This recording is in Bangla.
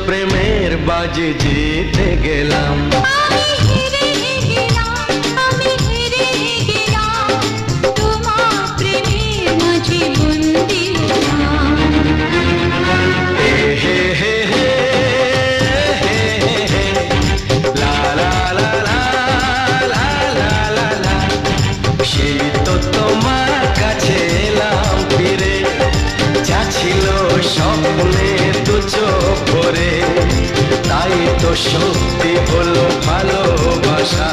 প্রেমের বাজি জিতে গেলাম। আমি হেরে গেলাম, আমি হেরে গেলাম, তোমার প্রেমের মাঝে বন্দী হলাম। হে হে হে হে হে হে হে, লা লা লা লা লা লা লা লা। সেই তো তোমার কাছে এলাম ফিরে, যা ছিল স্বপ্নে দু চোখ ভরে, তাই তো সত্যি হলো ভালোবাসা।